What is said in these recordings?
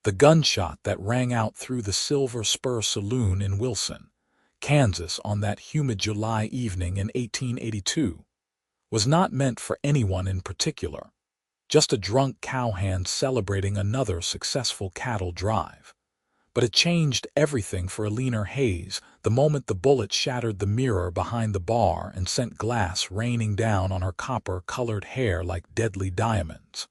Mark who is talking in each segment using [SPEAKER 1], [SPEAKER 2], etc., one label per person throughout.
[SPEAKER 1] The gunshot that rang out through the Silver Spur Saloon in Wilson, Kansas on that humid July evening in 1882 was not meant for anyone in particular, just a drunk cowhand celebrating another successful cattle drive. But it changed everything for Eleanor Hayes the moment the bullet shattered the mirror behind the bar and sent glass raining down on her copper-colored hair like deadly diamonds.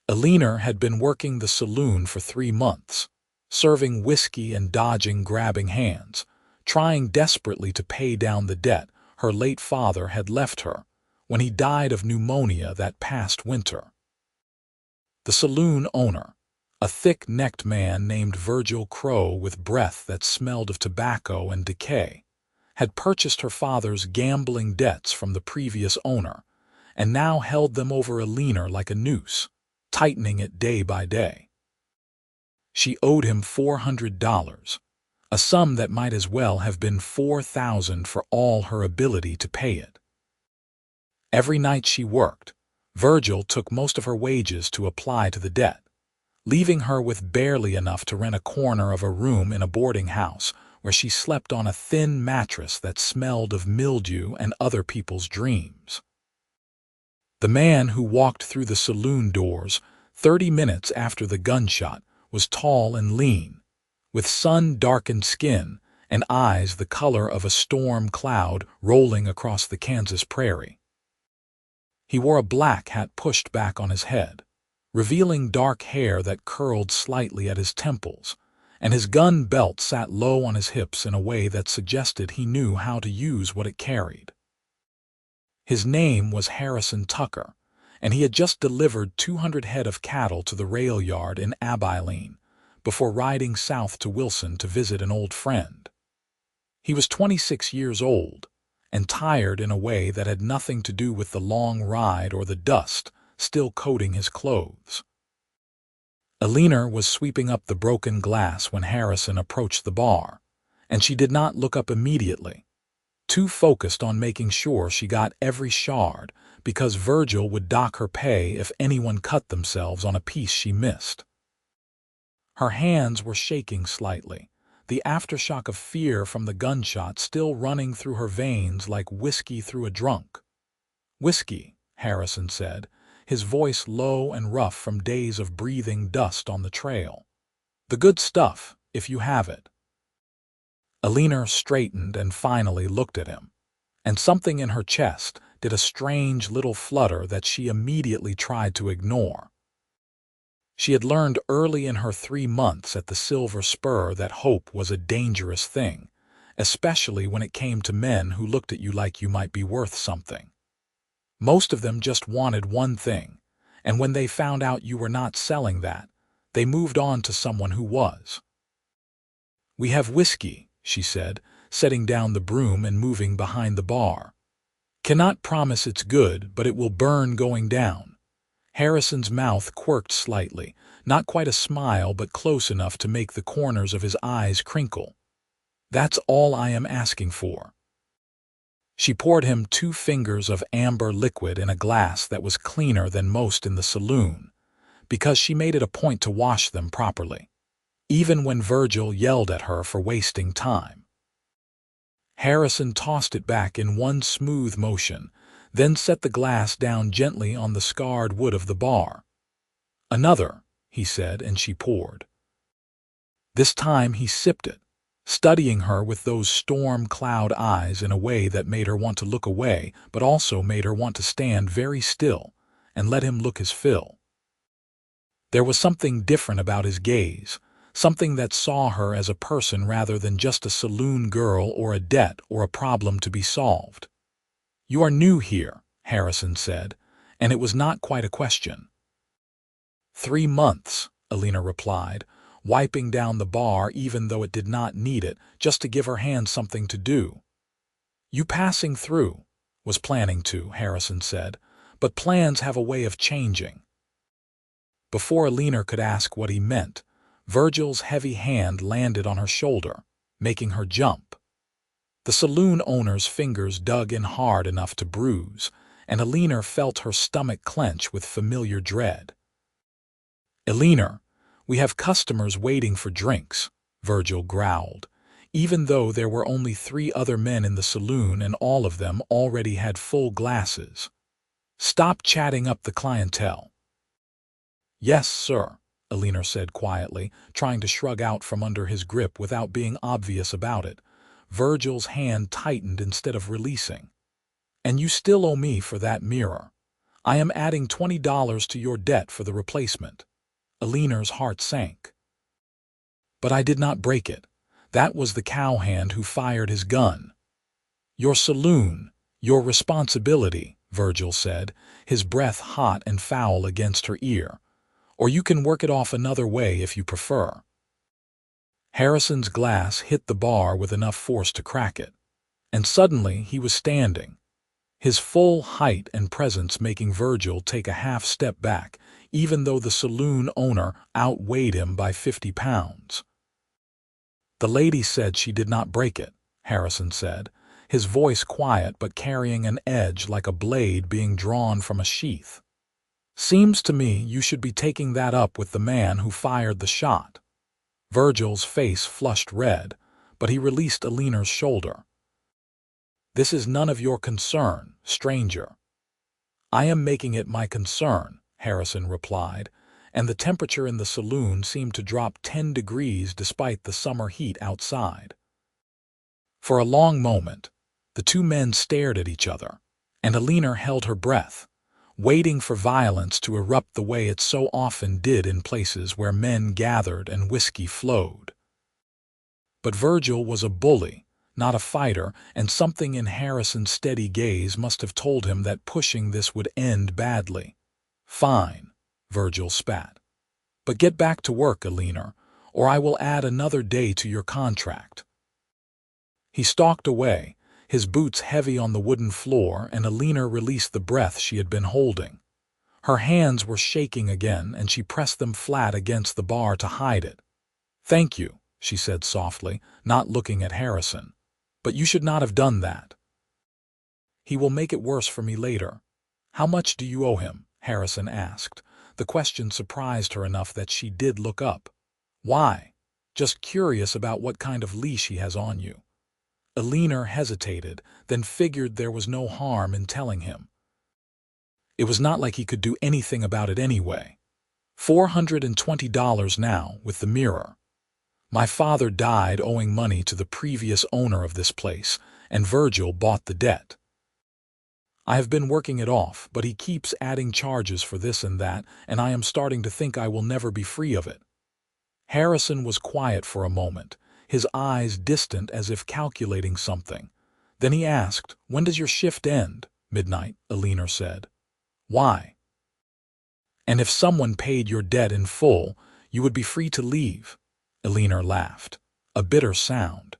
[SPEAKER 1] Eleanor had been working the saloon for 3 months, serving whiskey and dodging grabbing hands, trying desperately to pay down the debt her late father had left her when he died of pneumonia that past winter. The saloon owner, a thick-necked man named Virgil Crowe with breath that smelled of tobacco and decay, had purchased her father's gambling debts from the previous owner and now held them over Eleanor like a noose, tightening it day by day. She owed him $400, a sum that might as well have been $4,000 for all her ability to pay it. Every night she worked, Virgil took most of her wages to apply to the debt, leaving her with barely enough to rent a corner of a room in a boarding house where she slept on a thin mattress that smelled of mildew and other people's dreams. The man who walked through the saloon doors 30 minutes after the gunshot was tall and lean, with sun-darkened skin and eyes the color of a storm cloud rolling across the Kansas prairie. He wore a black hat pushed back on his head, revealing dark hair that curled slightly at his temples, and his gun belt sat low on his hips in a way that suggested he knew how to use what it carried. His name was Harrison Tucker, and he had just delivered 200 head of cattle to the rail yard in Abilene before riding south to Wilson to visit an old friend. He was 26 years old and tired in a way that had nothing to do with the long ride or the dust still coating his clothes. Eleanor was sweeping up the broken glass when Harrison approached the bar, and she did not look up immediately, too focused on making sure she got every shard because Virgil would dock her pay if anyone cut themselves on a piece she missed. Her hands were shaking slightly, the aftershock of fear from the gunshot still running through her veins like whiskey through a drunk. "Whiskey," Harrison said, his voice low and rough from days of breathing dust on the trail. "The good stuff, if you have it." Eleanor straightened and finally looked at him, and something in her chest did a strange little flutter that she immediately tried to ignore. She had learned early in her 3 months at the Silver Spur that hope was a dangerous thing, especially when it came to men who looked at you like you might be worth something. Most of them just wanted one thing, and when they found out you were not selling that, they moved on to someone who was. "We have whiskey," she said, setting down the broom and moving behind the bar. "Cannot promise it's good, but it will burn going down." Harrison's mouth quirked slightly, not quite a smile but close enough to make the corners of his eyes crinkle. "That's all I am asking for." She poured him 2 fingers of amber liquid in a glass that was cleaner than most in the saloon, because she made it a point to wash them properly, even when Virgil yelled at her for wasting time. Harrison tossed it back in one smooth motion, then set the glass down gently on the scarred wood of the bar. "Another," he said, and she poured. This time he sipped it, studying her with those storm cloud eyes in a way that made her want to look away but also made her want to stand very still and let him look his fill. There was something different about his gaze, something that saw her as a person rather than just a saloon girl or a debt or a problem to be solved. "You are new here," Harrison said, and it was not quite a question. 3 months, Eleanor replied, wiping down the bar even though it did not need it, just to give her hand something to do. "You passing through," was planning to, Harrison said, "but plans have a way of changing." Before Eleanor could ask what he meant, Virgil's heavy hand landed on her shoulder, making her jump. The saloon owner's fingers dug in hard enough to bruise, and Eleanor felt her stomach clench with familiar dread. "Eleanor, "We have customers waiting for drinks," Virgil growled, even though there were only 3 other men in the saloon and all of them already had full glasses. "Stop chatting up the clientele." "Yes, sir," Eleanor said quietly, trying to shrug out from under his grip without being obvious about it. Virgil's hand tightened instead of releasing. "And you still owe me for that mirror. I am adding $20 to your debt for the replacement." Eleanor's heart sank. "But I did not break it. That was the cowhand who fired his gun." "Your saloon, your responsibility," Virgil said, his breath hot and foul against her ear. "Or you can work it off another way if you prefer." Harrison's glass hit the bar with enough force to crack it. And suddenly he was standing, his full height and presence making Virgil take a half step back, even though the saloon owner outweighed him by 50 pounds. "The lady said she did not break it," Harrison said, his voice quiet but carrying an edge like a blade being drawn from a sheath. "Seems to me you should be taking that up with the man who fired the shot." Virgil's face flushed red, but he released Eleanor's shoulder. "This is none of your concern, stranger." "I am making it my concern," Harrison replied, and the temperature in the saloon seemed to drop 10 degrees despite the summer heat outside. For a long moment, the 2 men stared at each other, and Eleanor held her breath, waiting for violence to erupt the way it so often did in places where men gathered and whiskey flowed. But Virgil was a bully, not a fighter, and something in Harrison's steady gaze must have told him that pushing this would end badly. "Fine," Virgil spat. "But get back to work, Eleanor, or I will add another day to your contract." He stalked away, his boots heavy on the wooden floor, and Eleanor released the breath she had been holding. Her hands were shaking again, and she pressed them flat against the bar to hide it. "Thank you," she said softly, not looking at Harrison. "But you should not have done that." "He will make it worse for me later." "How much do you owe him?" Harrison asked. The question surprised her enough that she did look up. "Why?" "Just curious about what kind of leash he has on you." Eleanor hesitated, then figured there was no harm in telling him. It was not like he could do anything about it anyway. $420 now, with the mirror. "My father died owing money to the previous owner of this place, and Virgil bought the debt. I have been working it off, but he keeps adding charges for this and that, and I am starting to think I will never be free of it." Harrison was quiet for a moment, his eyes distant as if calculating something. Then he asked, "When does your shift end?" "Midnight," Eleanor said. "Why?" "And if someone paid your debt in full, you would be free to leave." Eleanor laughed, a bitter sound.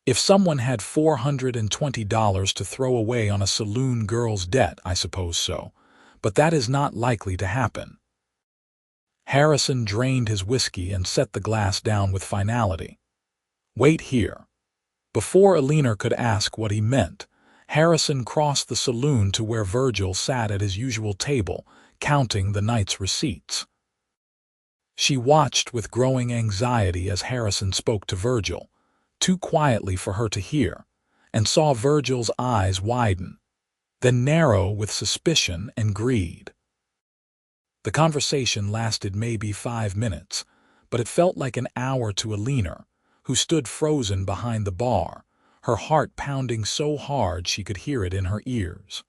[SPEAKER 1] "If someone had $420 to throw away on a saloon girl's debt, I suppose so, but that is not likely to happen." Harrison drained his whiskey and set the glass down with finality. "Wait here." Before Eleanor could ask what he meant, Harrison crossed the saloon to where Virgil sat at his usual table, counting the night's receipts. She watched with growing anxiety as Harrison spoke to Virgil, too quietly for her to hear, and saw Virgil's eyes widen, then narrow with suspicion and greed. The conversation lasted maybe 5 minutes, but it felt like an hour to Eleanor, who stood frozen behind the bar, her heart pounding so hard she could hear it in her ears.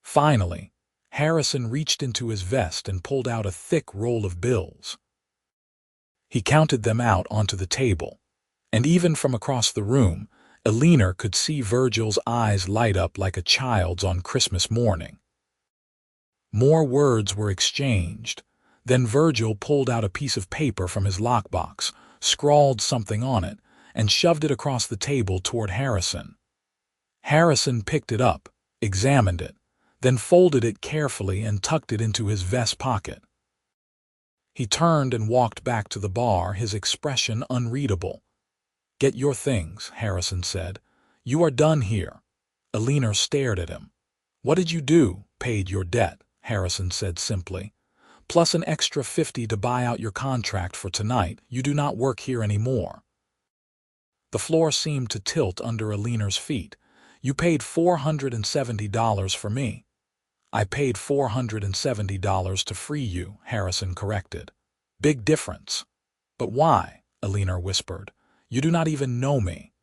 [SPEAKER 1] Finally, Harrison reached into his vest and pulled out a thick roll of bills. He counted them out onto the table, and even from across the room, Eleanor could see Virgil's eyes light up like a child's on Christmas morning. More words were exchanged. Then Virgil pulled out a piece of paper from his lockbox, scrawled something on it, and shoved it across the table toward Harrison. Harrison picked it up, examined it, then folded it carefully and tucked it into his vest pocket. He turned and walked back to the bar, his expression unreadable. "Get your things," Harrison said. "You are done here." Eleanor stared at him. "What did you do?" "Paid your debt," Harrison said simply. plus an extra 50 to buy out your contract for tonight. You do not work here anymore." The floor seemed to tilt under Eleanor's feet. "You paid $470 for me." "I paid $470 to free you," Harrison corrected. "Big difference." "But why?" Eleanor whispered. "You do not even know me."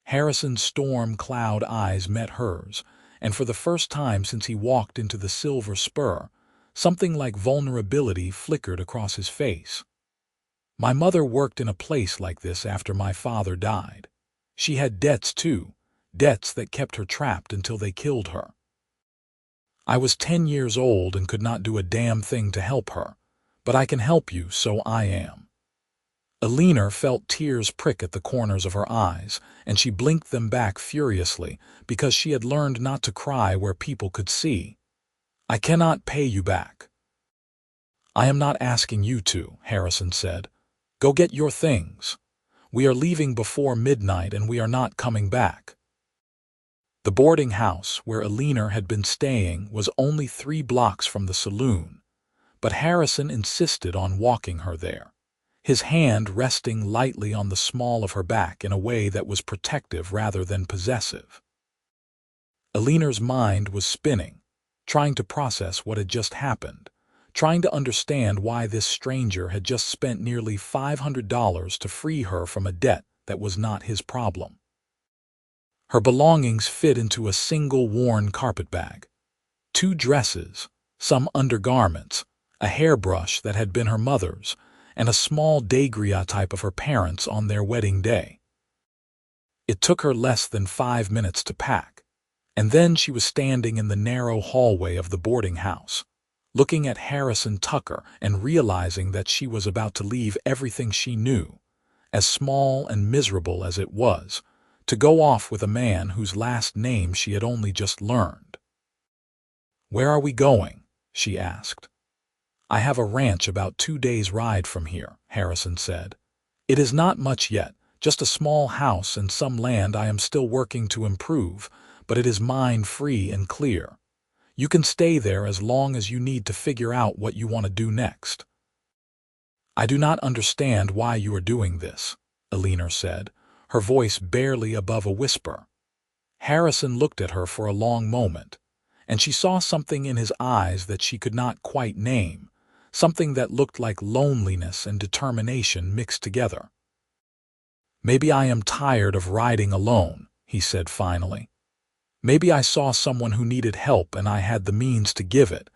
[SPEAKER 1] Harrison's storm cloud eyes met hers, and for the first time since he walked into the Silver Spur, something like vulnerability flickered across his face. "My mother worked in a place like this after my father died. She had debts too, debts that kept her trapped until they killed her. I was 10 years old and could not do a damn thing to help her, but I can help you, so I am." Eleanor felt tears prick at the corners of her eyes, and she blinked them back furiously because she had learned not to cry where people could see. "I cannot pay you back." "I am not asking you to," Harrison said. "Go get your things. We are leaving before midnight and we are not coming back." The boarding house where Eleanor had been staying was only 3 blocks from the saloon, but Harrison insisted on walking her there, his hand resting lightly on the small of her back in a way that was protective rather than possessive. Eleanor's mind was spinning, trying to process what had just happened, trying to understand why this stranger had just spent nearly $500 to free her from a debt that was not his problem. Her belongings fit into a single worn carpet bag. 2 dresses, some undergarments, a hairbrush that had been her mother's, and a small daguerreotype of her parents on their wedding day. It took her less than 5 minutes to pack, and then she was standing in the narrow hallway of the boarding house, looking at Harrison Tucker and realizing that she was about to leave everything she knew, as small and miserable as it was, to go off with a man whose last name she had only just learned. "Where are we going?" she asked. "I have a ranch about 2 days' ride from here," Harrison said. "It is not much yet, just a small house and some land I am still working to improve, but it is mine free and clear. You can stay there as long as you need to figure out what you want to do next." "I do not understand why you are doing this," Eleanor said, her voice barely above a whisper. Harrison looked at her for a long moment, and she saw something in his eyes that she could not quite name, something that looked like loneliness and determination mixed together. "Maybe I am tired of riding alone," he said finally. "Maybe I saw someone who needed help and I had the means to give it.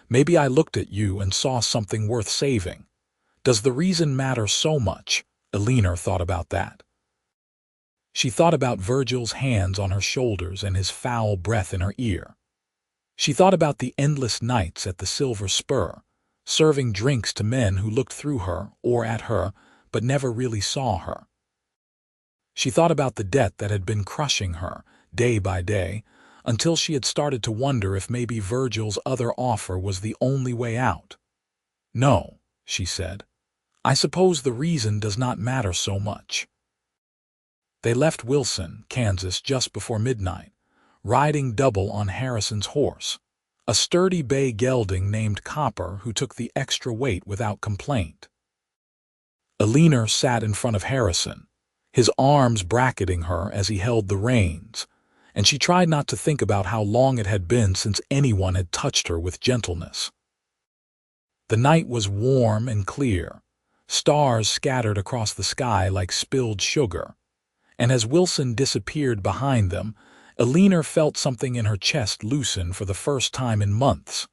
[SPEAKER 1] Maybe I looked at you and saw something worth saving. Does the reason matter so much?" Eleanor thought about that. She thought about Virgil's hands on her shoulders and his foul breath in her ear. She thought about the endless nights at the Silver Spur, serving drinks to men who looked through her or at her but never really saw her. She thought about the debt that had been crushing her, day by day, until she had started to wonder if maybe Virgil's other offer was the only way out. "No," she said. "I suppose the reason does not matter so much." They left Wilson, Kansas just before midnight, riding double on Harrison's horse, a sturdy bay gelding named Copper who took the extra weight without complaint. Eleanor sat in front of Harrison, his arms bracketing her as he held the reins, and she tried not to think about how long it had been since anyone had touched her with gentleness. The night was warm and clear, stars scattered across the sky like spilled sugar, and as Wilson disappeared behind them, Eleanor felt something in her chest loosen for the first time in months.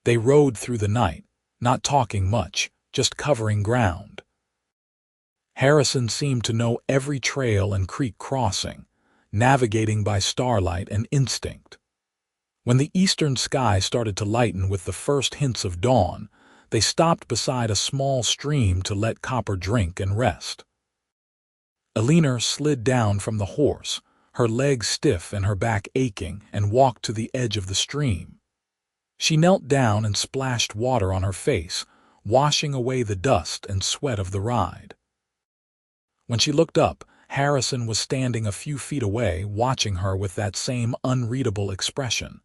[SPEAKER 1] They rode through the night, not talking much, just covering ground. Harrison seemed to know every trail and creek crossing, navigating by starlight and instinct. When the eastern sky started to lighten with the first hints of dawn, they stopped beside a small stream to let Copper drink and rest. Eleanor slid down from the horse, her legs stiff and her back aching, and walked to the edge of the stream. She knelt down and splashed water on her face, washing away the dust and sweat of the ride. When she looked up, Harrison was standing a few feet away, watching her with that same unreadable expression.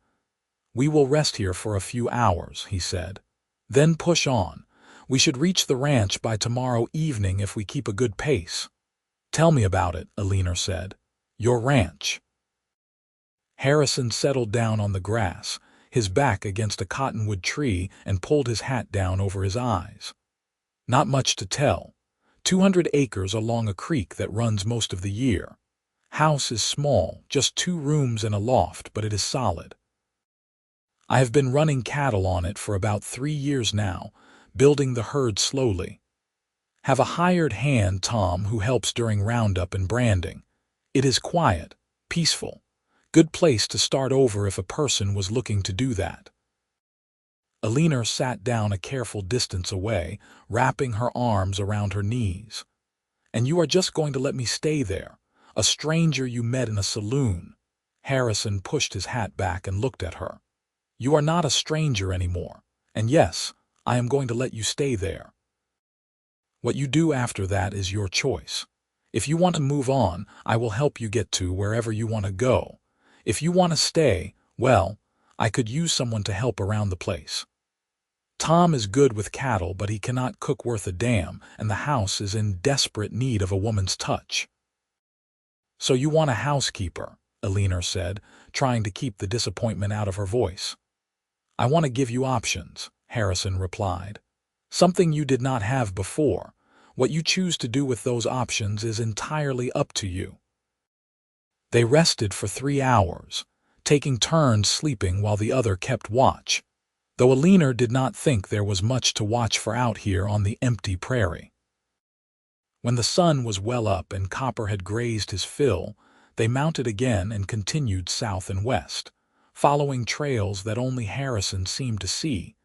[SPEAKER 1] "We will rest here for a few hours," he said. Then push on. We should reach the ranch by tomorrow evening if we keep a good pace. Tell me about it, Eleanor said. Your ranch. Harrison settled down on the grass, his back against a cottonwood tree, and pulled his hat down over his eyes. Not much to tell. 200 acres along a creek that runs most of the year. House is small, just 2 rooms and a loft, but it is solid. I have been running cattle on it for about 3 years now, building the herd slowly. Have a hired hand, Tom, who helps during roundup and branding. It is quiet, peaceful. Good place to start over if a person was looking to do that. Eleanor sat down a careful distance away, wrapping her arms around her knees. And you are just going to let me stay there, a stranger you met in a saloon? Harrison pushed his hat back and looked at her. You are not a stranger anymore, and yes, I am going to let you stay there. What you do after that is your choice. If you want to move on, I will help you get to wherever you want to go. If you want to stay, well, I could use someone to help around the place. Tom is good with cattle, but he cannot cook worth a damn, and the house is in desperate need of a woman's touch. So you want a housekeeper, Eleanor said, trying to keep the disappointment out of her voice. I want to give you options, Harrison replied. Something you did not have before. What you choose to do with those options is entirely up to you. They rested for 3 hours, taking turns sleeping while the other kept watch, though Eleanor did not think there was much to watch for out here on the empty prairie. When the sun was well up and Copper had grazed his fill, they mounted again and continued south and west, following trails that only Harrison seemed to see.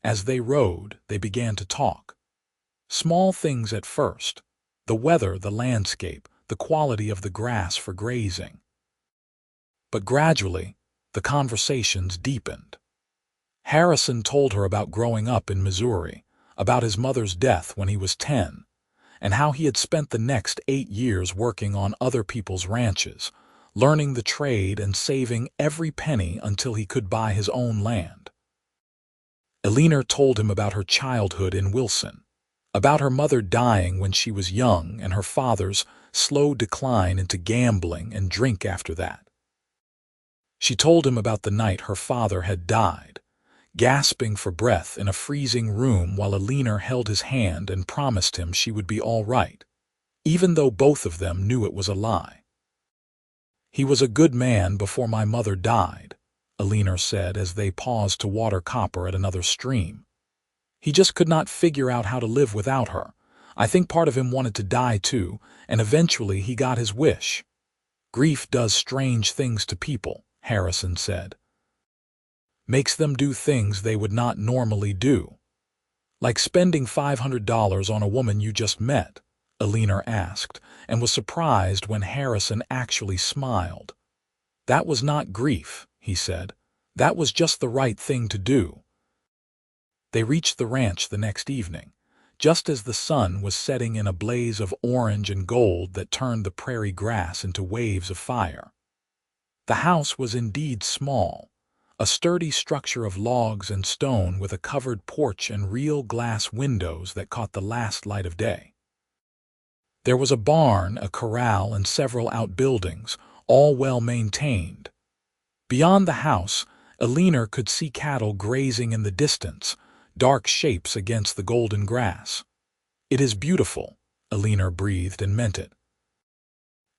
[SPEAKER 1] As they rode, they began to talk. Small things at first: the weather, the landscape, the quality of the grass for grazing. But gradually, the conversations deepened. Harrison told her about growing up in Missouri, about his mother's death when he was 10, and how he had spent the next 8 years working on other people's ranches, learning the trade and saving every penny until he could buy his own land. Eleanor told him about her childhood in Wilson, about her mother dying when she was young and her father's slow decline into gambling and drink after that. She told him about the night her father had died, gasping for breath in a freezing room while Eleanor held his hand and promised him she would be all right, even though both of them knew it was a lie. He was a good man before my mother died, Eleanor said as they paused to water Copper at another stream. He just could not figure out how to live without her. I think part of him wanted to die too, and eventually he got his wish. Grief does strange things to people, Harrison said. Makes them do things they would not normally do. Like spending $500 on a woman you just met, Eleanor asked, and was surprised when Harrison actually smiled. That was not grief, he said. That was just the right thing to do. They reached the ranch the next evening, just as the sun was setting in a blaze of orange and gold that turned the prairie grass into waves of fire. The house was indeed small, a sturdy structure of logs and stone with a covered porch and real glass windows that caught the last light of day. There was a barn, a corral, and several outbuildings, all well maintained. Beyond the house, Eleanor could see cattle grazing in the distance, dark shapes against the golden grass. It is beautiful, Eleanor breathed and meant it.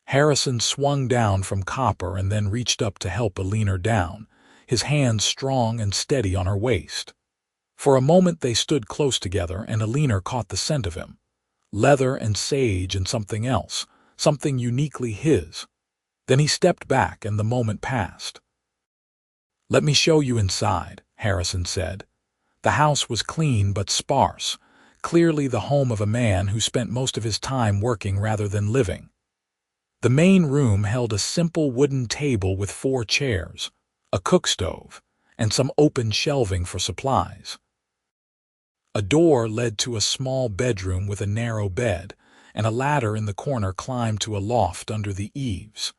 [SPEAKER 1] Harrison swung down from Copper and then reached up to help Eleanor down, his hands strong and steady on her waist. For a moment they stood close together and Eleanor caught the scent of him. Leather and sage and something else, something uniquely his. Then he stepped back and the moment passed. Let me show you inside, Harrison said. The house was clean but sparse, clearly the home of a man who spent most of his time working rather than living. The main room held a simple wooden table with 4 chairs, a cook stove, and some open shelving for supplies. A door led to a small bedroom with a narrow bed, and a ladder in the corner climbed to a loft under the eaves.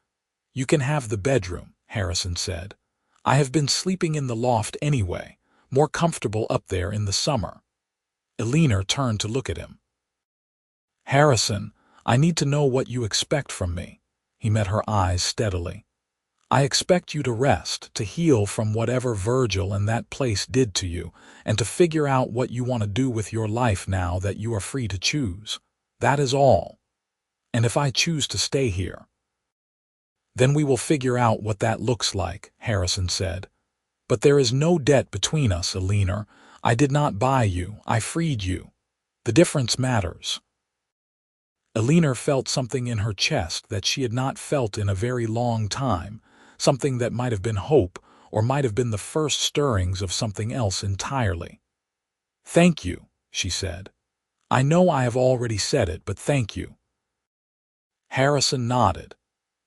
[SPEAKER 1] You can have the bedroom, Harrison said. I have been sleeping in the loft anyway. more comfortable up there in the summer. Eleanor turned to look at him. "Harrison, I need to know what you expect from me." He met her eyes steadily. "I expect you to rest, to heal from whatever Virgil and that place did to you, and to figure out what you want to do with your life now that you are free to choose. That is all. And if I choose to stay here, then we will figure out what that looks like," Harrison said. "But there is no debt between us, Eleanor. I did not buy you, I freed you. The difference matters." Eleanor felt something in her chest that she had not felt in a very long time, something that might have been hope, or might have been the first stirrings of something else entirely. "Thank you," she said. "I know I have already said it, but thank you." Harrison nodded,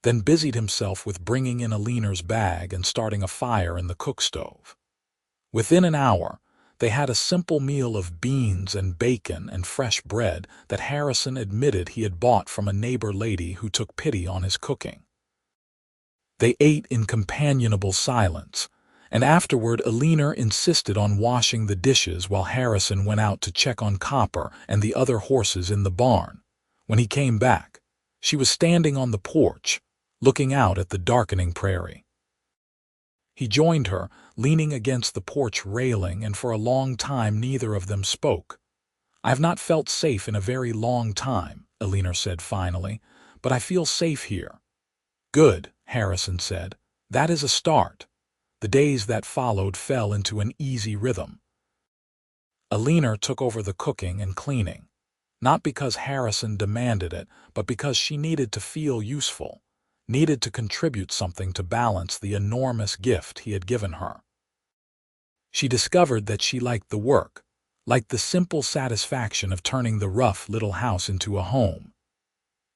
[SPEAKER 1] then busied himself with bringing in Eleanor's bag and starting a fire in the cook stove. Within an hour, they had a simple meal of beans and bacon and fresh bread that Harrison admitted he had bought from a neighbor lady who took pity on his cooking. They ate in companionable silence, and afterward Eleanor insisted on washing the dishes while Harrison went out to check on Copper and the other horses in the barn. When he came back, she was standing on the porch, looking out at the darkening prairie. He joined her, leaning against the porch railing, and for a long time neither of them spoke. "I have not felt safe in a very long time," Eleanor said finally, "but I feel safe here." "Good," Harrison said. "That is a start." The days that followed fell into an easy rhythm. Eleanor took over the cooking and cleaning, not because Harrison demanded it, but because she needed to feel useful, needed to contribute something to balance the enormous gift he had given her. She discovered that she liked the work, liked the simple satisfaction of turning the rough little house into a home.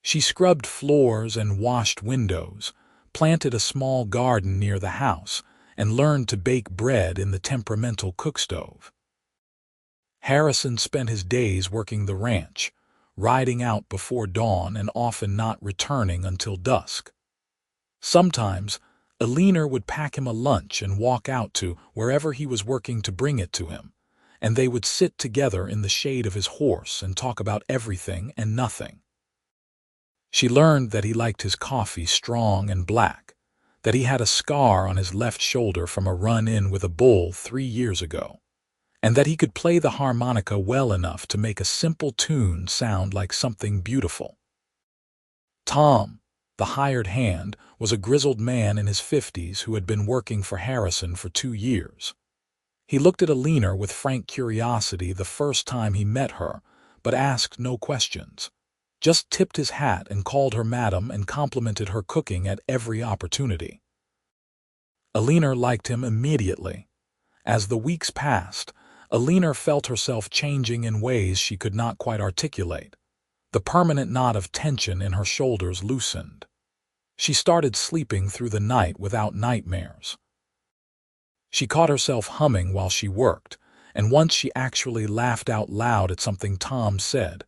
[SPEAKER 1] She scrubbed floors and washed windows, planted a small garden near the house, and learned to bake bread in the temperamental cookstove. Harrison spent his days working the ranch, riding out before dawn and often not returning until dusk. Sometimes, Eleanor would pack him a lunch and walk out to wherever he was working to bring it to him, and they would sit together in the shade of his horse and talk about everything and nothing. She learned that he liked his coffee strong and black, that he had a scar on his left shoulder from a run-in with a bull 3 years ago, and that he could play the harmonica well enough to make a simple tune sound like something beautiful. Tom, the hired hand, was a grizzled man in his 50s who had been working for Harrison for 2 years. He looked at Eleanor with frank curiosity the first time he met her, but asked no questions. Just tipped his hat and called her madam and complimented her cooking at every opportunity. Eleanor liked him immediately. As the weeks passed, Eleanor felt herself changing in ways she could not quite articulate. The permanent knot of tension in her shoulders loosened. She started sleeping through the night without nightmares. She caught herself humming while she worked, and once she actually laughed out loud at something Tom said,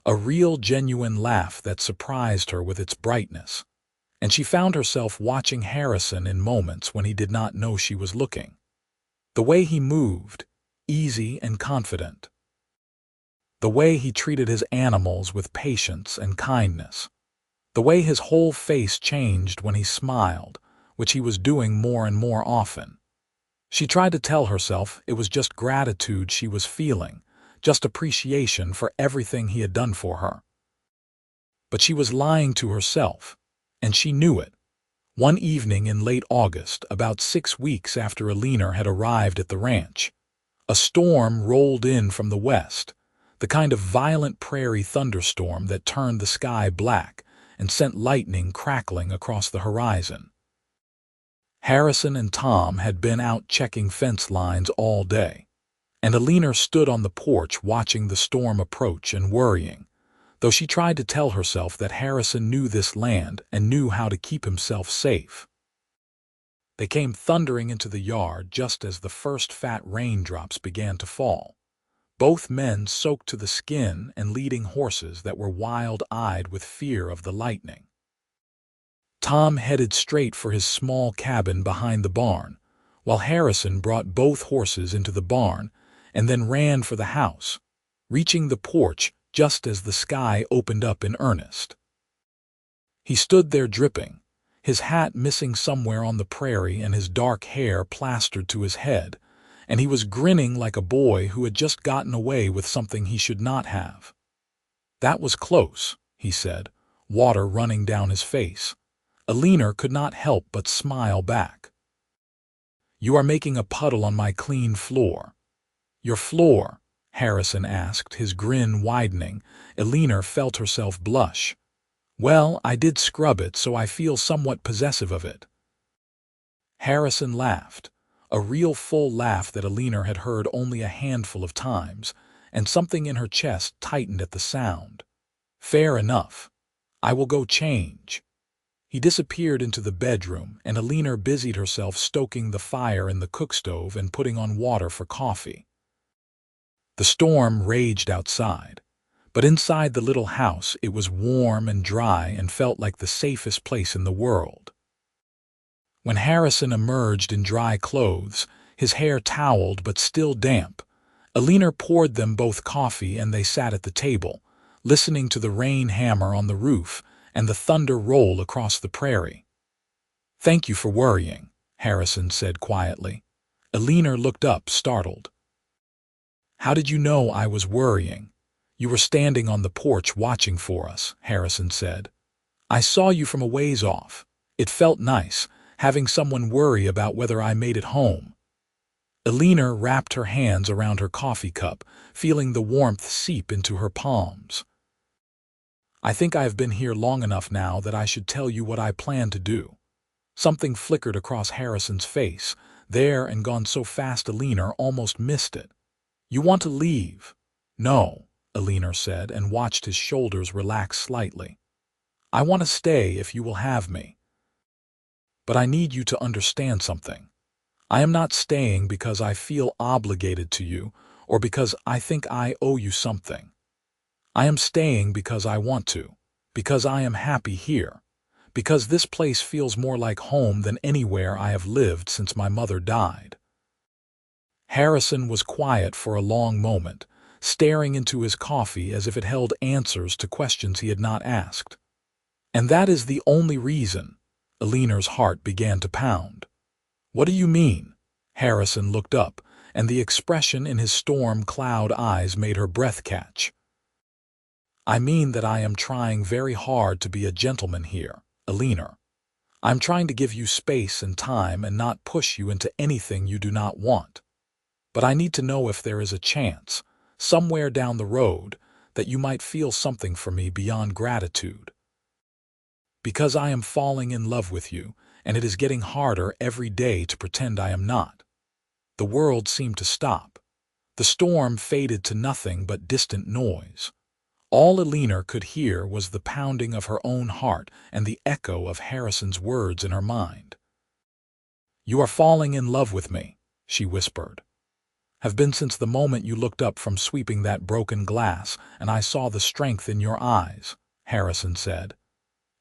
[SPEAKER 1] a real genuine laugh that surprised her with its brightness. And she found herself watching Harrison in moments when he did not know she was looking. The way he moved, easy and confident. The way he treated his animals with patience and kindness. The way his whole face changed when he smiled, which he was doing more and more often. She tried to tell herself it was just gratitude she was feeling, just appreciation for everything he had done for her. But she was lying to herself, and she knew it. One evening in late August, about 6 weeks after Eleanor had arrived at the ranch, a storm rolled in from the west, the kind of violent prairie thunderstorm that turned the sky black and sent lightning crackling across the horizon. Harrison and Tom had been out checking fence lines all day, and Eleanor stood on the porch watching the storm approach and worrying, though she tried to tell herself that Harrison knew this land and knew how to keep himself safe. They came thundering into the yard just as the first fat raindrops began to fall, both men soaked to the skin and leading horses that were wild-eyed with fear of the lightning. Tom headed straight for his small cabin behind the barn, while Harrison brought both horses into the barn and then ran for the house, reaching the porch just as the sky opened up in earnest. He stood there dripping, his hat missing somewhere on the prairie and his dark hair plastered to his head, and he was grinning like a boy who had just gotten away with something he should not have. "That was close," he said, water running down his face. Eleanor could not help but smile back. "You are making a puddle on my clean floor." "Your floor?" Harrison asked, his grin widening. Eleanor felt herself blush. "Well, I did scrub it, so I feel somewhat possessive of it." Harrison laughed, a real full laugh that Eleanor had heard only a handful of times, and something in her chest tightened at the sound. "Fair enough. I will go change." He disappeared into the bedroom, and Eleanor busied herself stoking the fire in the cookstove and putting on water for coffee. The storm raged outside, but inside the little house it was warm and dry and felt like the safest place in the world. When Harrison emerged in dry clothes, his hair toweled but still damp, Eleanor poured them both coffee and they sat at the table, listening to the rain hammer on the roof and the thunder roll across the prairie. "Thank you for worrying," Harrison said quietly. Eleanor looked up, startled. "How did you know I was worrying?" "You were standing on the porch watching for us," Harrison said. "I saw you from a ways off. It felt nice, having someone worry about whether I made it home." Eleanor wrapped her hands around her coffee cup, feeling the warmth seep into her palms. "I think I have been here long enough now that I should tell you what I plan to do." Something flickered across Harrison's face, there and gone so fast Eleanor almost missed it. "You want to leave?" "No," Eleanor said, and watched his shoulders relax slightly. "I want to stay if you will have me. But I need you to understand something. I am not staying because I feel obligated to you or because I think I owe you something. I am staying because I want to, because I am happy here, because this place feels more like home than anywhere I have lived since my mother died." Harrison was quiet for a long moment, staring into his coffee as if it held answers to questions he had not asked. "And that is the only reason." Eleanor's heart began to pound. "What do you mean?" Harrison looked up, and the expression in his storm cloud eyes made her breath catch. "I mean that I am trying very hard to be a gentleman here, Eleanor. I'm trying to give you space and time and not push you into anything you do not want. But I need to know if there is a chance, somewhere down the road, that you might feel something for me beyond gratitude. Because I am falling in love with you, and it is getting harder every day to pretend I am not." The world seemed to stop. The storm faded to nothing but distant noise. All Eleanor could hear was the pounding of her own heart and the echo of Harrison's words in her mind. "You are falling in love with me," she whispered. "Have been since the moment you looked up from sweeping that broken glass and I saw the strength in your eyes," Harrison said.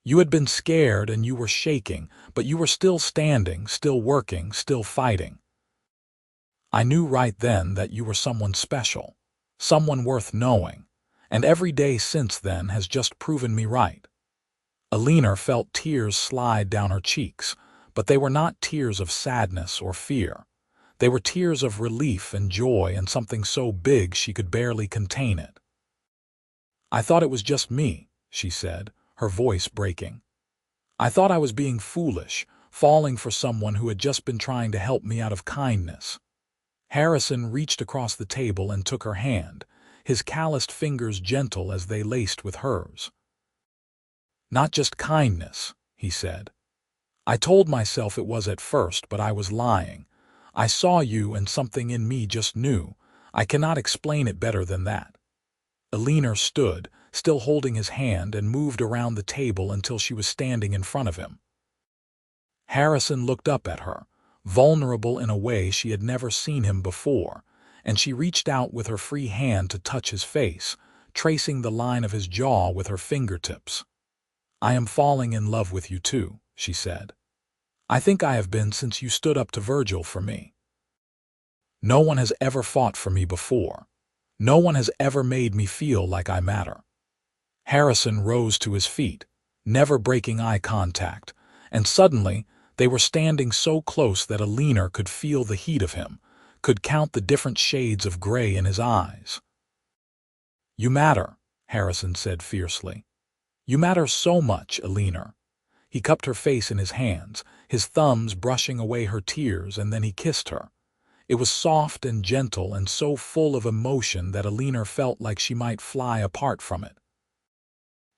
[SPEAKER 1] "You had been scared and you were shaking, but you were still standing, still working, still fighting. I knew right then that you were someone special, someone worth knowing, and every day since then has just proven me right." Eleanor felt tears slide down her cheeks, but they were not tears of sadness or fear. They were tears of relief and joy and something so big she could barely contain it. "I thought it was just me," she said, her voice breaking. "I thought I was being foolish, falling for someone who had just been trying to help me out of kindness." Harrison reached across the table and took her hand, his calloused fingers gentle as they laced with hers. "Not just kindness," he said. "I told myself it was at first, but I was lying. I saw you and something in me just knew. I cannot explain it better than that." Eleanor stood, still holding his hand, and moved around the table until she was standing in front of him. Harrison looked up at her, vulnerable in a way she had never seen him before, and she reached out with her free hand to touch his face, tracing the line of his jaw with her fingertips. "I am falling in love with you too," she said. I think I have been since you stood up to Virgil for me. No one has ever fought for me before. No one has ever made me feel like I matter." Harrison rose to his feet, never breaking eye contact, and suddenly they were standing so close that Eleanor could feel the heat of him, could count the different shades of gray in his eyes. "You matter," Harrison said fiercely. "You matter so much, Eleanor." He cupped her face in his hands, his thumbs brushing away her tears, and then he kissed her. It was soft and gentle and so full of emotion that Eleanor felt like she might fly apart from it.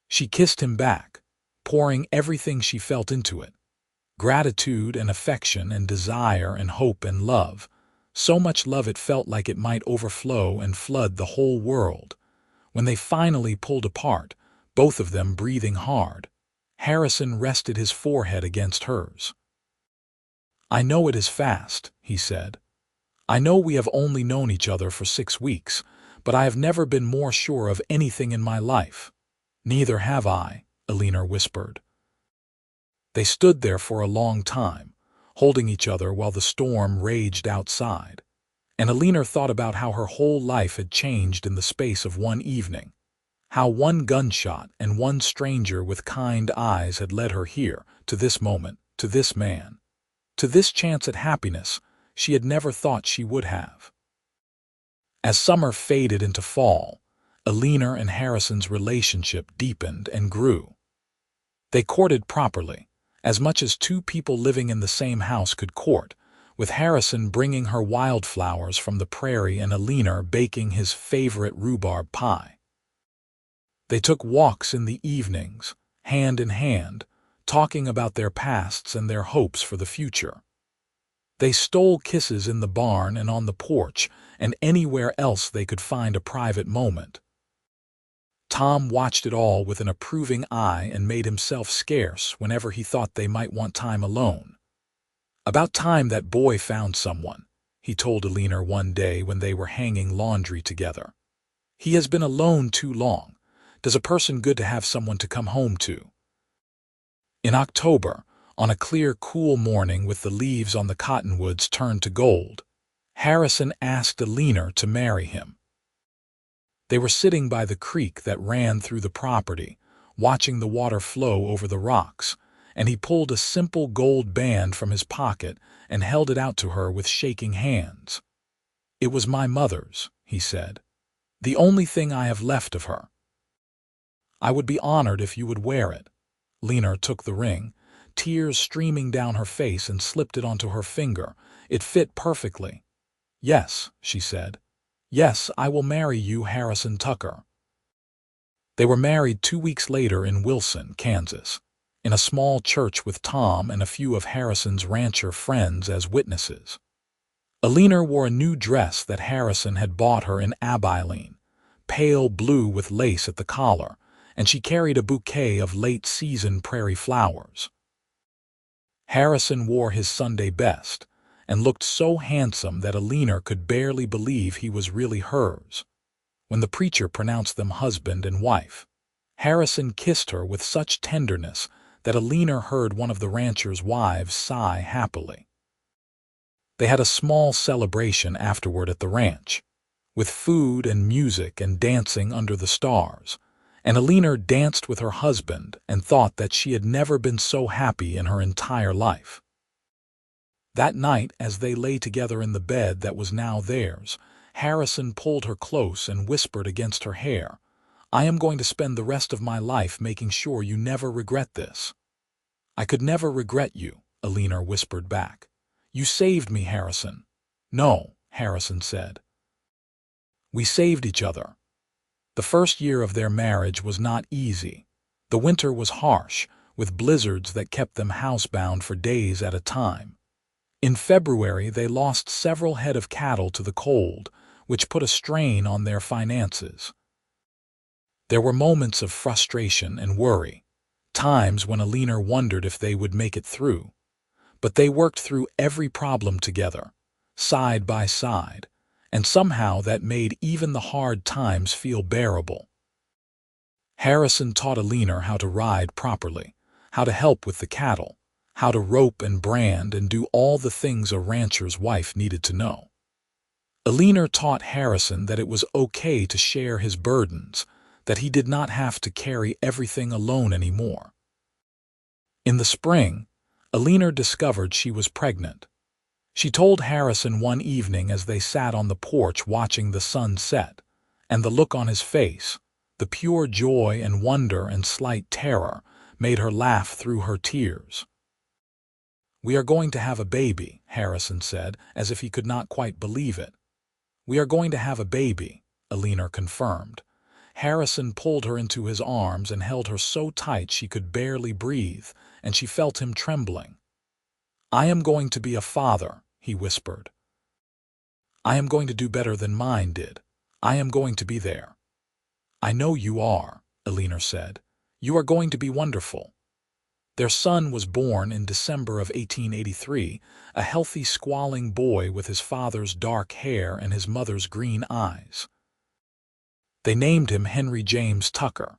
[SPEAKER 1] She kissed him back, pouring everything she felt into it. Gratitude and affection and desire and hope and love. So much love it felt like it might overflow and flood the whole world. When they finally pulled apart, both of them breathing hard, Harrison rested his forehead against hers. "I know it is fast," he said. "I know we have only known each other for 6 weeks, but I have never been more sure of anything in my life." "Neither have I," Eleanor whispered. They stood there for a long time, holding each other while the storm raged outside, and Eleanor thought about how her whole life had changed in the space of one evening, how one gunshot and one stranger with kind eyes had led her here, to this moment, to this man, to this chance at happiness she had never thought she would have. As summer faded into fall, Eleanor and Harrison's relationship deepened and grew. They courted properly, as much as two people living in the same house could court, with Harrison bringing her wildflowers from the prairie and Eleanor baking his favorite rhubarb pie. They took walks in the evenings, hand in hand, talking about their pasts and their hopes for the future. They stole kisses in the barn and on the porch and anywhere else they could find a private moment. Tom watched it all with an approving eye and made himself scarce whenever he thought they might want time alone. "About time that boy found someone," he told Eleanor one day when they were hanging laundry together. "He has been alone too long. Does a person good to have someone to come home to?" In October, on a clear, cool morning with the leaves on the cottonwoods turned to gold, Harrison asked Eleanor to marry him. They were sitting by the creek that ran through the property, watching the water flow over the rocks, and he pulled a simple gold band from his pocket and held it out to her with shaking hands. "It was my mother's," he said. "The only thing I have left of her. I would be honored if you would wear it." Eleanor took the ring, tears streaming down her face, and slipped it onto her finger. It fit perfectly. "Yes," she said. "Yes, I will marry you, Harrison Tucker." They were married 2 weeks later in Wilson, Kansas, in a small church with Tom and a few of Harrison's rancher friends as witnesses. Eleanor wore a new dress that Harrison had bought her in Abilene, pale blue with lace at the collar, and she carried a bouquet of late-season prairie flowers. Harrison wore his Sunday best, and looked so handsome that Eleanor could barely believe he was really hers. When the preacher pronounced them husband and wife, Harrison kissed her with such tenderness that Eleanor heard one of the rancher's wives sigh happily. They had a small celebration afterward at the ranch, with food and music and dancing under the stars, and Eleanor danced with her husband and thought that she had never been so happy in her entire life. That night, as they lay together in the bed that was now theirs, Harrison pulled her close and whispered against her hair, "I am going to spend the rest of my life making sure you never regret this." "I could never regret you," Eleanor whispered back. "You saved me, Harrison." "No," Harrison said. "We saved each other." The first year of their marriage was not easy. The winter was harsh, with blizzards that kept them housebound for days at a time. In February, they lost several head of cattle to the cold, which put a strain on their finances. There were moments of frustration and worry, times when Eleanor wondered if they would make it through. But they worked through every problem together, side by side, and somehow that made even the hard times feel bearable. Harrison taught Eleanor how to ride properly, how to help with the cattle, how to rope and brand and do all the things a rancher's wife needed to know. Eleanor taught Harrison that it was okay to share his burdens, that he did not have to carry everything alone anymore. In the spring, Eleanor discovered she was pregnant. She told Harrison one evening as they sat on the porch watching the sun set, and the look on his face, the pure joy and wonder and slight terror, made her laugh through her tears. "We are going to have a baby," Harrison said, as if he could not quite believe it. "We are going to have a baby," Eleanor confirmed. Harrison pulled her into his arms and held her so tight she could barely breathe, and she felt him trembling. "I am going to be a father," he whispered. "I am going to do better than mine did. I am going to be there." "I know you are," Eleanor said. "You are going to be wonderful." Their son was born in December of 1883, a healthy, squalling boy with his father's dark hair and his mother's green eyes. They named him Henry James Tucker,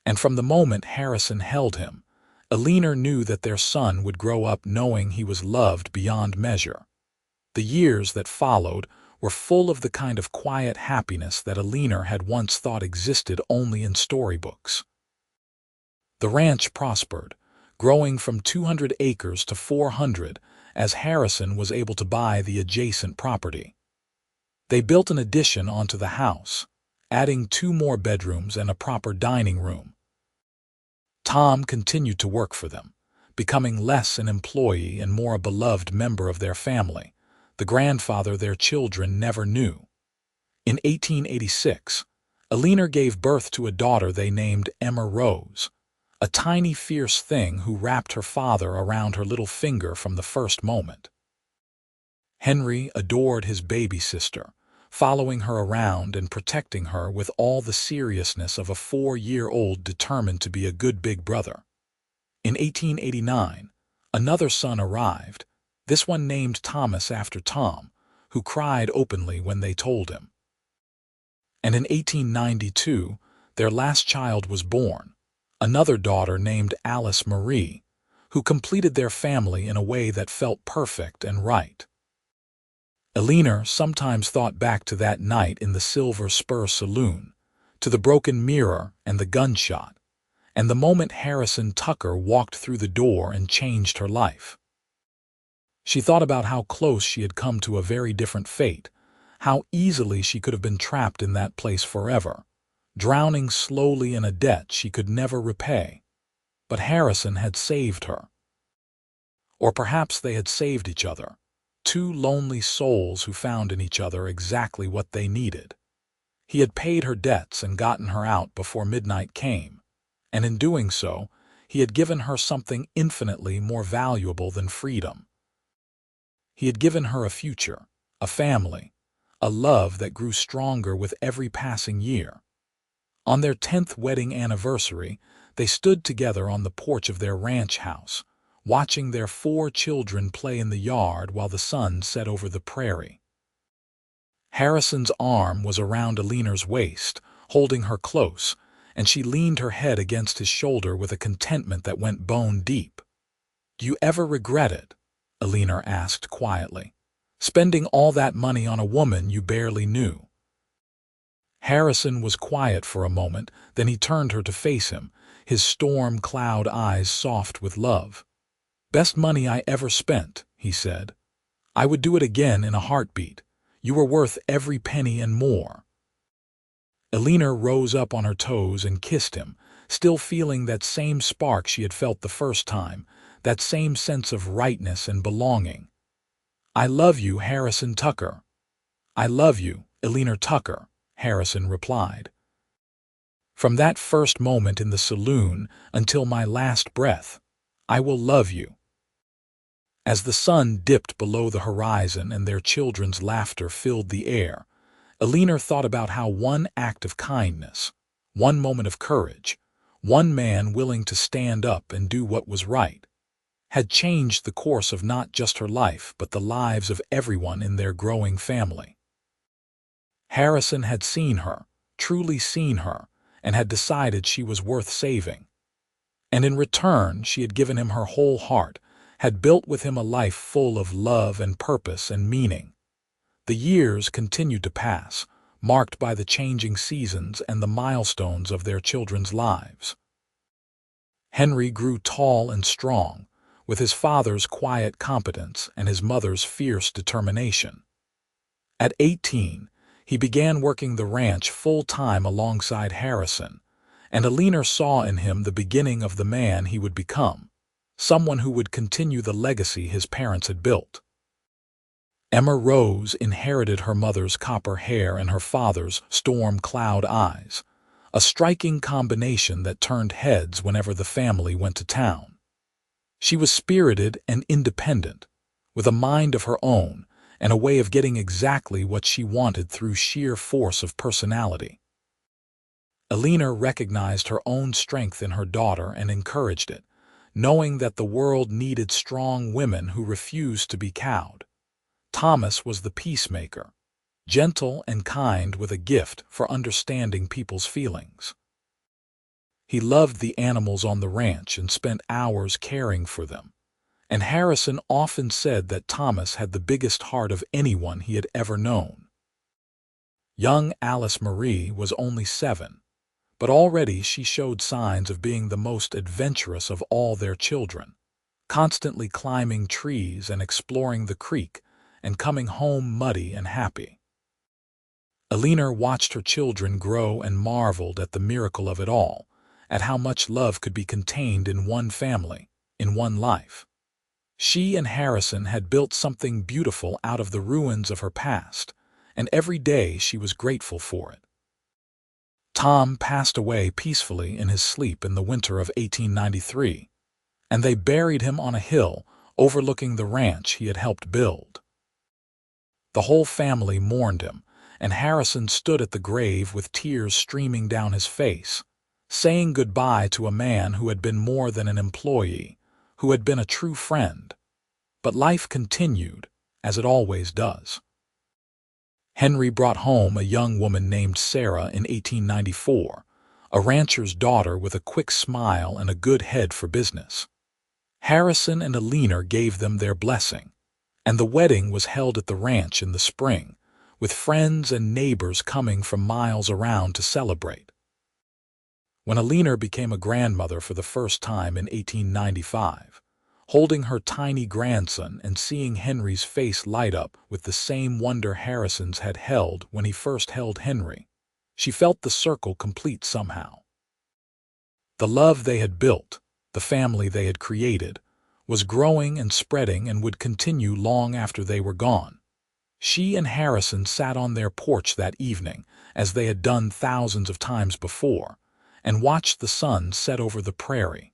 [SPEAKER 1] and from the moment Harrison held him, Eleanor knew that their son would grow up knowing he was loved beyond measure. The years that followed were full of the kind of quiet happiness that Eleanor had once thought existed only in storybooks. The ranch prospered, growing from 200 acres to 400 as Harrison was able to buy the adjacent property. They built an addition onto the house, adding 2 more bedrooms and a proper dining room. Tom continued to work for them, becoming less an employee and more a beloved member of their family, the grandfather their children never knew. In 1886, Eleanor gave birth to a daughter they named Emma Rose, a tiny, fierce thing who wrapped her father around her little finger from the first moment. Henry adored his baby sister, following her around and protecting her with all the seriousness of a 4-year-old determined to be a good big brother. In 1889, another son arrived, this one named Thomas after Tom, who cried openly when they told him. And in 1892, their last child was born, another daughter named Alice Marie, who completed their family in a way that felt perfect and right. Eleanor sometimes thought back to that night in the Silver Spur Saloon, to the broken mirror and the gunshot, and the moment Harrison Tucker walked through the door and changed her life. She thought about how close she had come to a very different fate, how easily she could have been trapped in that place forever, drowning slowly in a debt she could never repay. But Harrison had saved her. Or perhaps they had saved each other, 2 lonely souls who found in each other exactly what they needed. He had paid her debts and gotten her out before midnight came, and in doing so, he had given her something infinitely more valuable than freedom. He had given her a future, a family, a love that grew stronger with every passing year. On their 10th wedding anniversary, they stood together on the porch of their ranch house, watching their 4 children play in the yard while the sun set over the prairie. Harrison's arm was around Eleanor's waist, holding her close, and she leaned her head against his shoulder with a contentment that went bone deep. "Do you ever regret it?" Eleanor asked quietly. "Spending all that money on a woman you barely knew?" Harrison was quiet for a moment, then he turned her to face him, his storm cloud eyes soft with love. "Best money I ever spent," he said. "I would do it again in a heartbeat. You were worth every penny and more." Eleanor rose up on her toes and kissed him, still feeling that same spark she had felt the first time, that same sense of rightness and belonging. "I love you, Harrison Tucker." "I love you, Eleanor Tucker," Harrison replied. "From that first moment in the saloon until my last breath, I will love you." As the sun dipped below the horizon and their children's laughter filled the air, Eleanor thought about how one act of kindness, one moment of courage, one man willing to stand up and do what was right, had changed the course of not just her life but the lives of everyone in their growing family. Harrison had seen her, truly seen her, and had decided she was worth saving. And in return she had given him her whole heart, had built with him a life full of love and purpose and meaning. The years continued to pass, marked by the changing seasons and the milestones of their children's lives. Henry grew tall and strong, with his father's quiet competence and his mother's fierce determination. At 18, he began working the ranch full-time alongside Harrison, and Eleanor saw in him the beginning of the man he would become, someone who would continue the legacy his parents had built. Emma Rose inherited her mother's copper hair and her father's storm cloud eyes, a striking combination that turned heads whenever the family went to town. She was spirited and independent, with a mind of her own and a way of getting exactly what she wanted through sheer force of personality. Eleanor recognized her own strength in her daughter and encouraged it, knowing that the world needed strong women who refused to be cowed. Thomas was the peacemaker, gentle and kind with a gift for understanding people's feelings. He loved the animals on the ranch and spent hours caring for them, and Harrison often said that Thomas had the biggest heart of anyone he had ever known. Young Alice Marie was only 7, but already she showed signs of being the most adventurous of all their children, constantly climbing trees and exploring the creek and coming home muddy and happy. Eleanor watched her children grow and marveled at the miracle of it all, at how much love could be contained in one family, in one life. She and Harrison had built something beautiful out of the ruins of her past, and every day she was grateful for it. Tom passed away peacefully in his sleep in the winter of 1893, and they buried him on a hill overlooking the ranch he had helped build. The whole family mourned him, and Harrison stood at the grave with tears streaming down his face, saying goodbye to a man who had been more than an employee, who had been a true friend. But life continued, as it always does. Henry brought home a young woman named Sarah in 1894, a rancher's daughter with a quick smile and a good head for business. Harrison and Eleanor gave them their blessing, and the wedding was held at the ranch in the spring, with friends and neighbors coming from miles around to celebrate. When Eleanor became a grandmother for the first time in 1895, holding her tiny grandson and seeing Henry's face light up with the same wonder Harrison's had held when he first held Henry, she felt the circle complete somehow. The love they had built, the family they had created, was growing and spreading and would continue long after they were gone. She and Harrison sat on their porch that evening, as they had done thousands of times before, and watched the sun set over the prairie.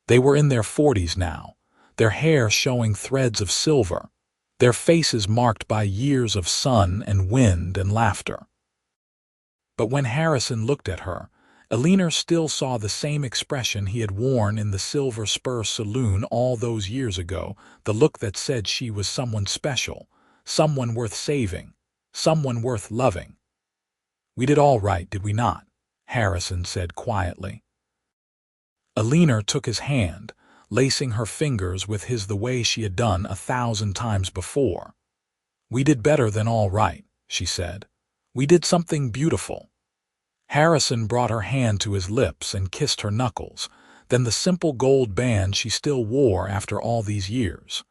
[SPEAKER 1] They were in their 40s now, their hair showing threads of silver, their faces marked by years of sun and wind and laughter. But when Harrison looked at her, Eleanor still saw the same expression he had worn in the Silver Spur Saloon all those years ago, the look that said she was someone special, someone worth saving, someone worth loving. "We did all right, did we not?" Harrison said quietly. Eleanor took his hand, lacing her fingers with his the way she had done 1,000 times before. "We did better than all right," she said. "We did something beautiful." Harrison brought her hand to his lips and kissed her knuckles, then the simple gold band she still wore after all these years.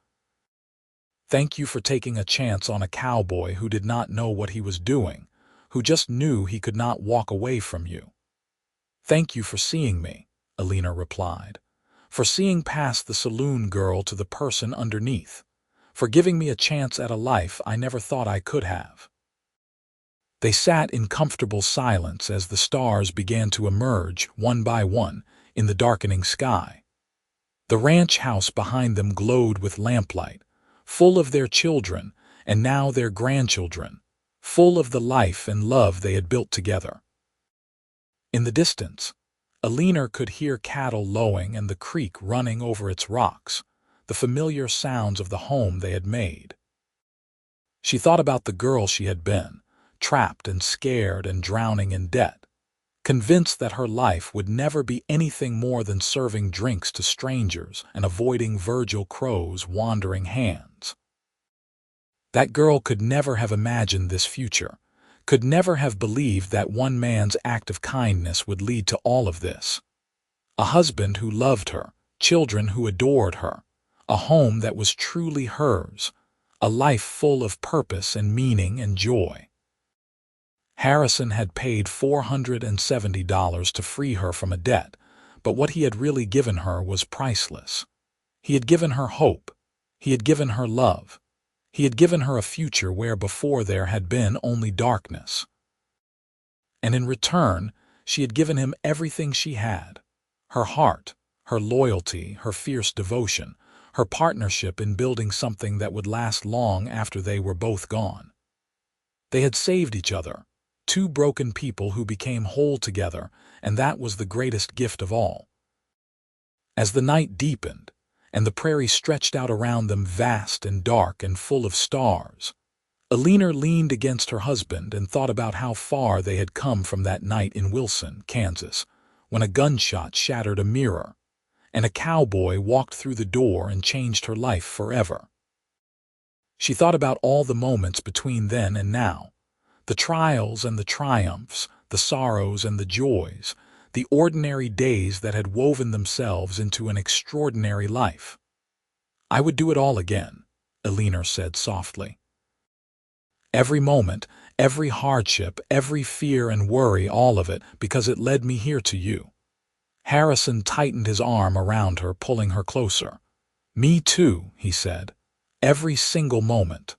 [SPEAKER 1] "Thank you for taking a chance on a cowboy who did not know what he was doing, who just knew he could not walk away from you." "Thank you for seeing me," Eleanor replied, "for seeing past the saloon girl to the person underneath, for giving me a chance at a life I never thought I could have." They sat in comfortable silence as the stars began to emerge, one by one, in the darkening sky. The ranch house behind them glowed with lamplight, full of their children and now their grandchildren, full of the life and love they had built together. In the distance, Eleanor could hear cattle lowing and the creek running over its rocks, the familiar sounds of the home they had made. She thought about the girl she had been, trapped and scared and drowning in debt, convinced that her life would never be anything more than serving drinks to strangers and avoiding Virgil Crowe's wandering hands. That girl could never have imagined this future, could never have believed that one man's act of kindness would lead to all of this. A husband who loved her, children who adored her, a home that was truly hers, a life full of purpose and meaning and joy. Harrison had paid $470 to free her from a debt, but what he had really given her was priceless. He had given her hope. He had given her love. He had given her a future where before there had been only darkness. And in return, she had given him everything she had: her heart, her loyalty, her fierce devotion, her partnership in building something that would last long after they were both gone. They had saved each other, two broken people who became whole together, and that was the greatest gift of all. As the night deepened, and the prairie stretched out around them vast and dark and full of stars, Eleanor leaned against her husband and thought about how far they had come from that night in Wilson, Kansas, when a gunshot shattered a mirror, and a cowboy walked through the door and changed her life forever. She thought about all the moments between then and now, the trials and the triumphs, the sorrows and the joys, the ordinary days that had woven themselves into an extraordinary life. "I would do it all again," Eleanor said softly. "Every moment, every hardship, every fear and worry, all of it, because it led me here to you." Harrison tightened his arm around her, pulling her closer. "Me too," he said. "Every single moment."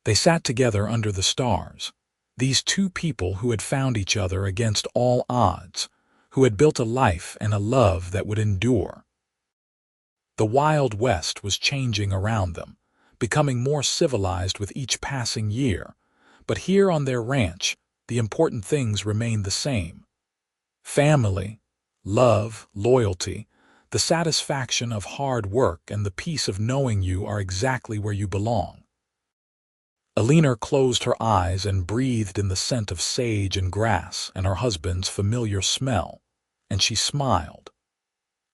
[SPEAKER 1] They sat together under the stars, these two people who had found each other against all odds, who had built a life and a love that would endure. The Wild West was changing around them, becoming more civilized with each passing year, but here on their ranch, the important things remained the same. Family, love, loyalty, the satisfaction of hard work, and the peace of knowing you are exactly where you belong. Eleanor closed her eyes and breathed in the scent of sage and grass and her husband's familiar smell, and she smiled.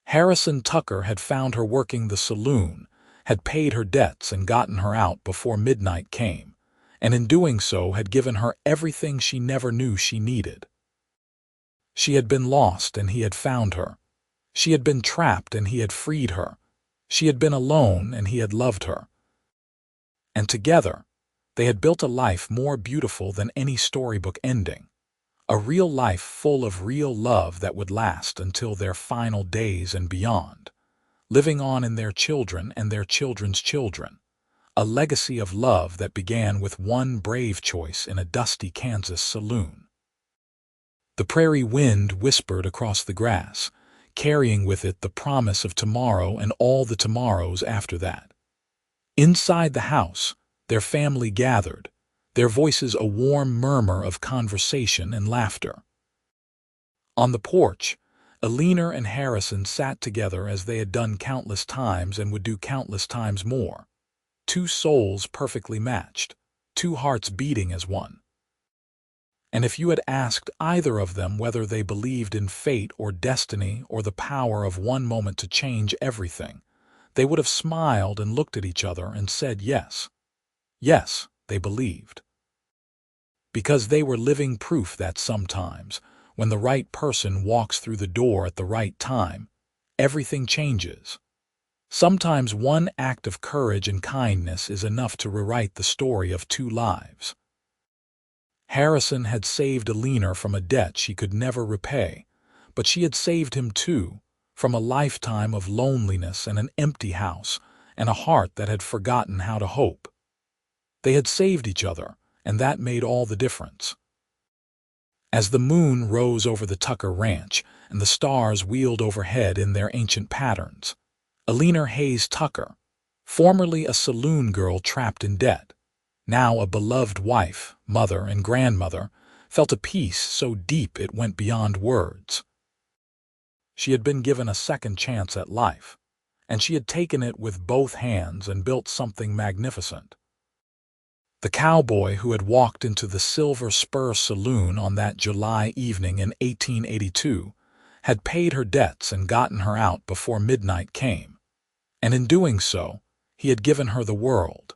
[SPEAKER 1] Harrison Tucker had found her working the saloon, had paid her debts and gotten her out before midnight came, and in doing so had given her everything she never knew she needed. She had been lost and he had found her. She had been trapped and he had freed her. She had been alone and he had loved her. And together, they had built a life more beautiful than any storybook ending, a real life full of real love that would last until their final days and beyond, living on in their children and their children's children, a legacy of love that began with one brave choice in a dusty Kansas saloon. The prairie wind whispered across the grass, carrying with it the promise of tomorrow and all the tomorrows after that. Inside the house, their family gathered, their voices a warm murmur of conversation and laughter. On the porch, Eleanor and Harrison sat together as they had done countless times and would do countless times more. Two souls perfectly matched, two hearts beating as one. And if you had asked either of them whether they believed in fate or destiny or the power of one moment to change everything, they would have smiled and looked at each other and said yes. Yes, they believed. Because they were living proof that sometimes, when the right person walks through the door at the right time, everything changes. Sometimes one act of courage and kindness is enough to rewrite the story of two lives. Harrison had saved Eleanor from a debt she could never repay, but she had saved him too, from a lifetime of loneliness and an empty house and a heart that had forgotten how to hope. They had saved each other, and that made all the difference. As the moon rose over the Tucker ranch and the stars wheeled overhead in their ancient patterns, Eleanor Hayes Tucker, formerly a saloon girl trapped in debt, now a beloved wife, mother, and grandmother, felt a peace so deep it went beyond words. She had been given a second chance at life, and she had taken it with both hands and built something magnificent. The cowboy who had walked into the Silver Spur Saloon on that July evening in 1882 had paid her debts and gotten her out before midnight came, and in doing so, he had given her the world.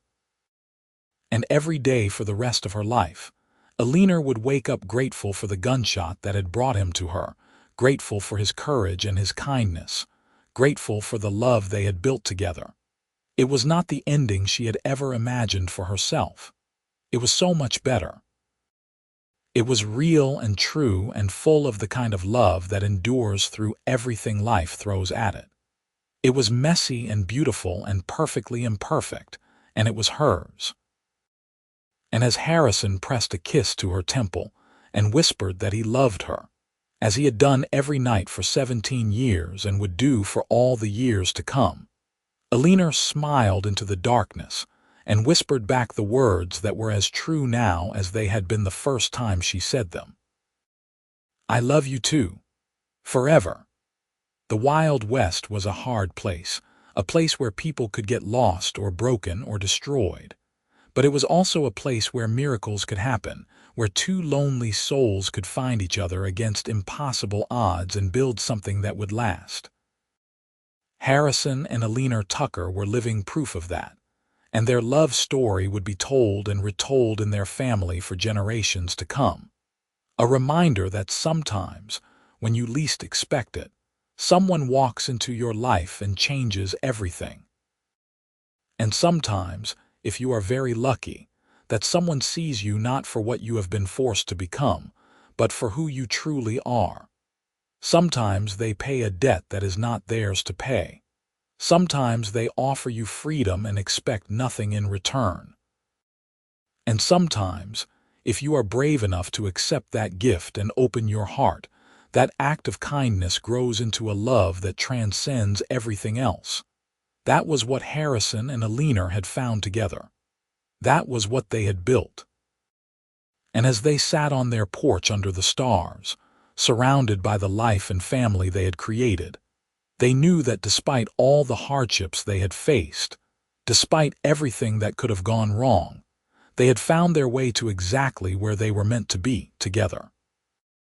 [SPEAKER 1] And every day for the rest of her life, Eleanor would wake up grateful for the gunshot that had brought him to her, grateful for his courage and his kindness, grateful for the love they had built together. It was not the ending she had ever imagined for herself. It was so much better. It was real and true and full of the kind of love that endures through everything life throws at it. It was messy and beautiful and perfectly imperfect, and it was hers. And as Harrison pressed a kiss to her temple and whispered that he loved her, as he had done every night for 17 years and would do for all the years to come, Eleanor smiled into the darkness and whispered back the words that were as true now as they had been the first time she said them. "I love you too. Forever." The Wild West was a hard place, a place where people could get lost or broken or destroyed. But it was also a place where miracles could happen, where two lonely souls could find each other against impossible odds and build something that would last. Harrison and Eleanor Tucker were living proof of that, and their love story would be told and retold in their family for generations to come. A reminder that sometimes, when you least expect it, someone walks into your life and changes everything. And sometimes, if you are very lucky, that someone sees you not for what you have been forced to become, but for who you truly are. Sometimes they pay a debt that is not theirs to pay. Sometimes they offer you freedom and expect nothing in return. And sometimes, if you are brave enough to accept that gift and open your heart, that act of kindness grows into a love that transcends everything else. That was what Harrison and Eleanor had found together. That was what they had built. And as they sat on their porch under the stars, surrounded by the life and family they had created, they knew that despite all the hardships they had faced, despite everything that could have gone wrong, they had found their way to exactly where they were meant to be together.